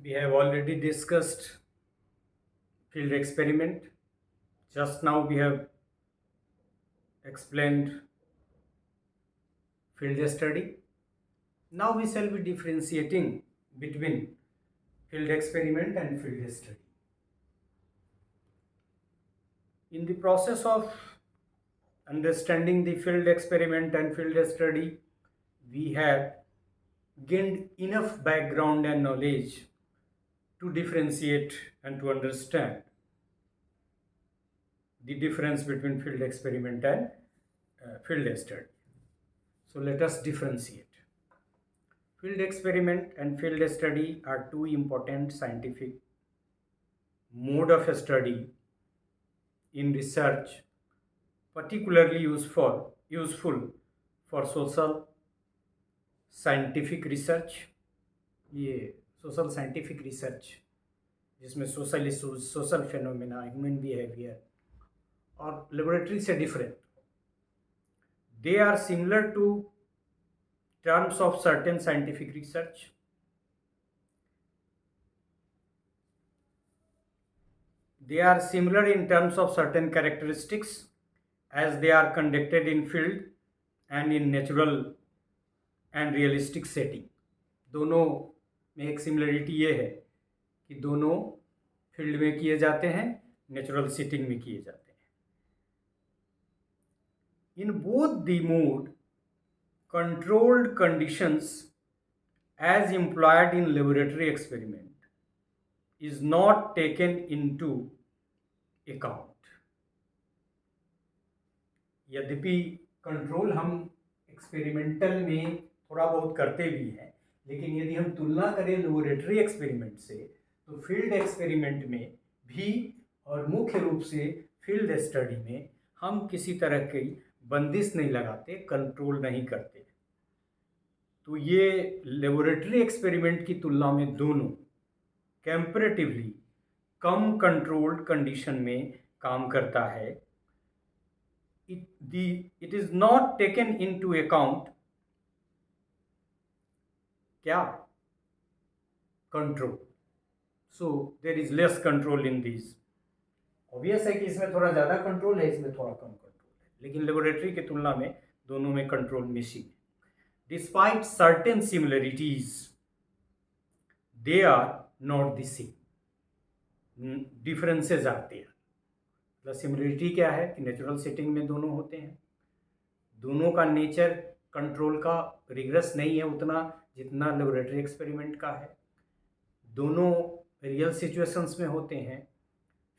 We have already discussed field experiment. Just now we have explained field study. Now we shall be differentiating between field experiment and field study. In the process of understanding the field experiment and field study, we have gained enough background and knowledge to differentiate and to understand the difference between field experiment and field study. So let us differentiate. Field experiment and field study are two important scientific mode of study in research, particularly useful for social scientific research. ये social scientific research जिसमें social issues, social phenomena, human behaviour और laboratory से different. They are similar to terms of certain scientific research. They are similar in terms of certain characteristics as they are conducted in field and in natural and realistic setting. दोनों में एक similarity ये है कि दोनों field में किए जाते हैं, नेचुरल सेटिंग में किए जाते हैं. In both the mode, controlled conditions as employed in laboratory experiment is not taken into account. यद्यपि कंट्रोल हम एक्सपेरिमेंटल में थोड़ा बहुत करते भी हैं, लेकिन यदि हम तुलना करें लेबोरेटरी एक्सपेरिमेंट से तो फील्ड एक्सपेरिमेंट में भी और मुख्य रूप से फील्ड स्टडी में हम किसी तरह की बंदिश नहीं लगाते, कंट्रोल नहीं करते. तो ये लेबोरेटरी एक्सपेरिमेंट की तुलना में दोनों कंपैरेटिवली कम कंट्रोल्ड कंडीशन में काम करता है. It is not taken into account क्या control. So there is less control in this. Obvious है कि इसमें थोड़ा ज़्यादा कंट्रोल है, इसमें थोड़ा कम कंट्रोल है, लेकिन लेबोरेटरी की तुलना में दोनों में कंट्रोल मिसिंग है. Despite certain similarities they are not the same. Differences आते हैं. द सिमिलरिटी क्या है कि नेचुरल सेटिंग में दोनों होते हैं, दोनों का नेचर कंट्रोल का रिग्रेस नहीं है उतना जितना लेबोरेटरी एक्सपेरिमेंट का है, दोनों रियल सिचुएशंस में होते हैं,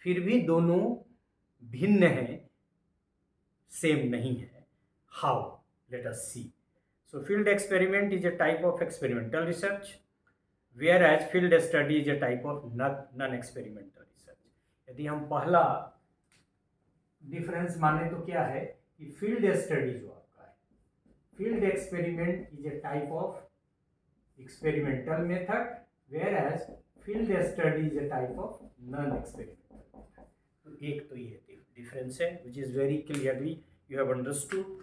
फिर भी दोनों भिन्न हैं, सेम नहीं है. How? Let us see. So field experiment is a type of experimental research, whereas field study is a type of non experimental research. यदि हम पहला डिफरेंस माने तो क्या है कि फील्ड स्टडी जो आपका है, field experiment is a type of experimental method, whereas field study is a type of non experimental method. तो एक तो ये डिफरेंस है which is very clearly you have understood.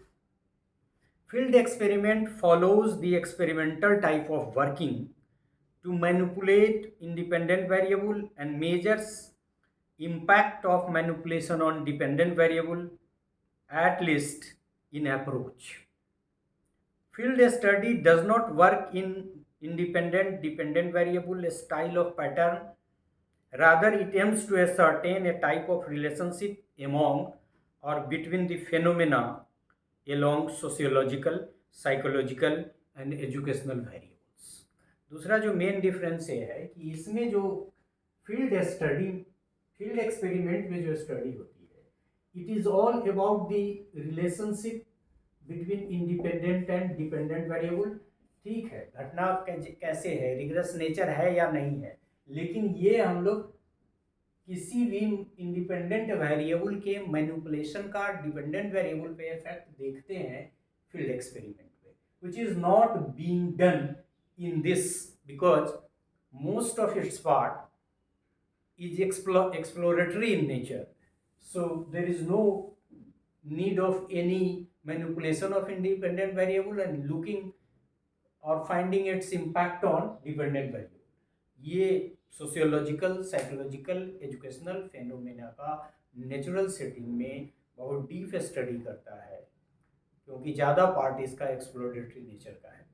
Field experiment follows the experimental type of working to manipulate independent variable and measures impact of manipulation on dependent variable, at least in approach. Field study does not work in independent dependent variable style of pattern. Rather, it aims to ascertain a type of relationship among or between the phenomena along sociological, psychological and educational variables. दूसरा जो main difference ये है कि इसमें जो field experiment में जो study होती है, it is all about the relationship between independent and dependent variable. ठीक है, घटना कैसे है, रिग्रेस नेचर है या नहीं है, लेकिन ये हम लोग किसी भी इंडिपेंडेंट वेरिएबल के मैनिपुलेशन का डिपेंडेंट वेरिएबल पे इफेक्ट देखते हैं फील्ड एक्सपेरिमेंट पे, which is not being done in this because most of its part is exploratory in nature, so there is no need of any manipulation of independent variable and looking or finding its impact on dependent variable. ये sociological, psychological, educational phenomena का natural setting में बहुत deep study करता है, क्योंकि ज़्यादा part इसका exploratory nature का है।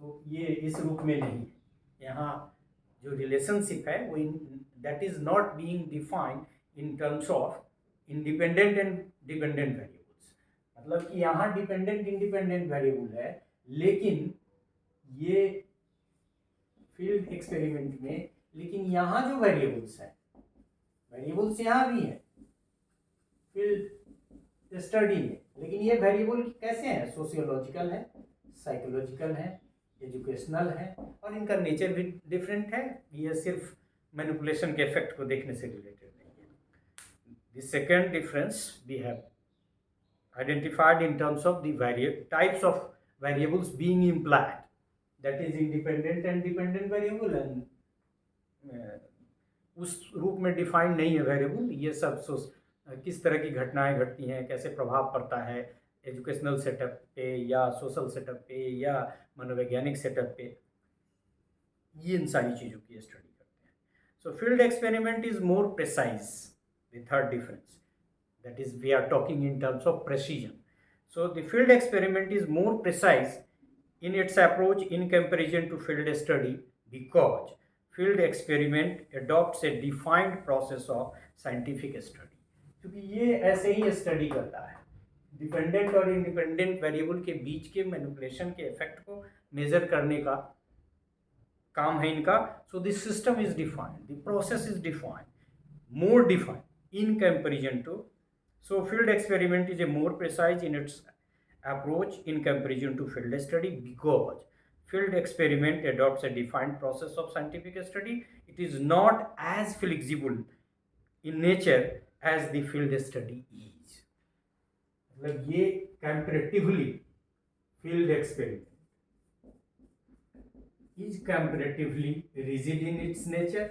तो ये इस रूप में नहीं है। यहाँ जो रिलेशनशिप है वो that is not being defined in terms of independent and dependent variables. मतलब कि यहाँ डिपेंडेंट इंडिपेंडेंट वेरिएबल है, लेकिन ये फील्ड एक्सपेरिमेंट में, लेकिन यहाँ जो वेरिएबल्स हैं, वेरिएबल्स यहाँ भी हैं फील्ड स्टडी में, लेकिन ये वेरिएबल कैसे हैं? सोशियोलॉजिकल है, साइकोलॉजिकल है, एजुकेशनल है, और इनका नेचर भी डिफरेंट है। ये सिर्फ मैनिपुलेशन के इफेक्ट को देखने से रिलेटेड नहीं है। The second difference we have identified in terms of the types of variables being implied, that is independent and dependent variable, and उस रूप में डिफाइंड नहीं है वेरिएबल। ये सब किस तरह की घटनाएं घटती हैं, कैसे प्रभाव पड़ता है एजुकेशनल सेटअप पे या सोशल सेटअप पे या मनोवैज्ञानिक सेटअप पे, ये इन सारी चीज़ों की स्टडी करते हैं। सो field experiment is more precise, the third difference, that is we are talking in terms of precision. So the field experiment is more precise in its approach in comparison to field study, because field experiment adopts a defined process of scientific study, क्योंकि ये ऐसे ही study करता है, dependent और independent variable के बीच के manipulation के effect को मेजर करने का काम है इनका। So this system is defined, the process is defined, more defined in comparison to. So field experiment is a more precise in its approach in comparison to field study, because field experiment adopts a defined process of scientific study. It is not as flexible in nature as the field study is. मतलब ये comparatively field experiment is comparatively rigid in its nature.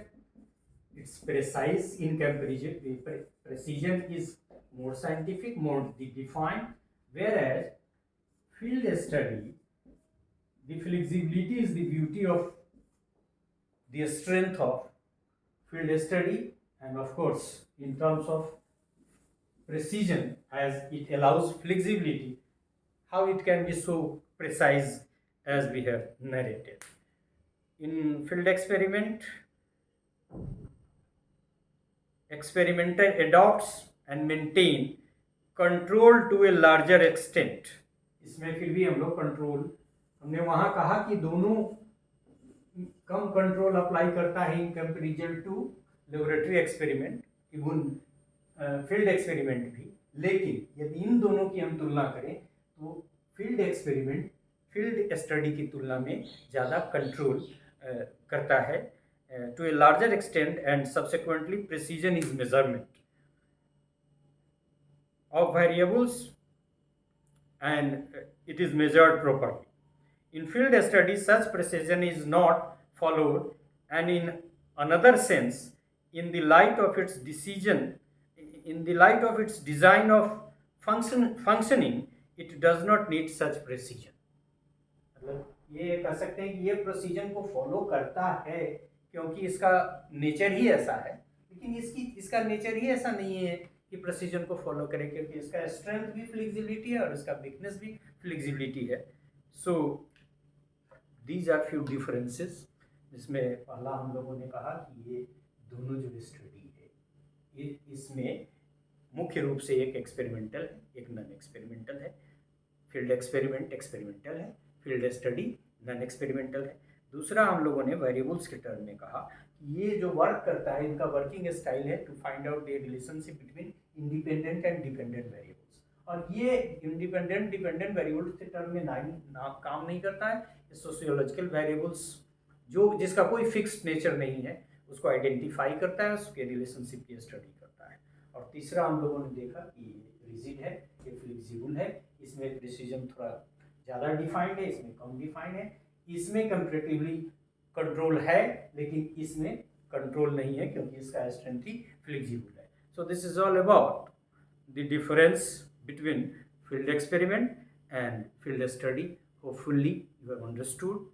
It's precise in comparison. Precision is more scientific, more defined, whereas field study, the flexibility is the beauty of the strength of field study, and of course in terms of precision, as it allows flexibility, how it can be so precise as we have narrated. In field experiment, experimenter adopts and maintain control to a larger extent. इसमें फिर भी हम लोग control, हमने वहाँ कहा कि दोनों कम कंट्रोल अप्लाई करता है in comparison to laboratory experiment, even field experiment भी। लेकिन यदि इन दोनों की हम तुलना करें तो फील्ड एक्सपेरिमेंट फील्ड स्टडी की तुलना में ज़्यादा कंट्रोल करता है to a larger extent, and subsequently precision is measurement of variables, and it is measured properly. In field studies, such precision is not followed, and in another sense, in the light of its decision, in the light of its design of functioning, it does not need such precision. मतलब ये कह सकते हैं कि ये precision को follow करता है क्योंकि इसका नेचर ही ऐसा है, लेकिन इसका नेचर ही ऐसा नहीं है कि प्रोसीजन को फॉलो करे, क्योंकि इसका स्ट्रेंथ भी फ्लेक्सिबिलिटी है और इसका वीकनेस भी फ्लेक्सिबिलिटी है। So these are few differences, जिसमें पहला हम लोगों ने कहा कि ये दोनों जो स्टडी है इसमें मुख्य रूप से एक एक्सपेरिमेंटल है, एक नॉन एक्सपेरिमेंटल है। फील्ड एक्सपेरिमेंट एक्सपेरिमेंटल है, फील्ड स्टडी नॉन एक्सपेरिमेंटल है। दूसरा हम लोगों ने वेरिएबल्स के टर्म में कहा कि ये जो वर्क करता है इनका वर्किंग स्टाइल है to find out the relationship between independent and dependent variables, और ये इंडिपेंडेंट डिपेंडेंट वेरिएबल्स के टर्म में काम नहीं करता है। सोशियोलॉजिकल वेरिएबल्स जिसका कोई फिक्स्ड नेचर नहीं है उसको आइडेंटिफाई करता है, उसके रिलेशनशिप की स्टडी करता है। और तीसरा हम लोगों ने देखा कि ये रिजिड है, ये फ्लेक्सिबल है, इसमें प्रिसीजन थोड़ा ज़्यादा डिफाइंड है, इसमें कम डिफाइंड है। इसमें कंपैरेटिवली कंट्रोल है लेकिन इसमें कंट्रोल नहीं है क्योंकि इसका स्ट्रेंथ ही फ्लेक्सिबल है। So this is all about the difference between field experiment and field study. Hopefully you have understood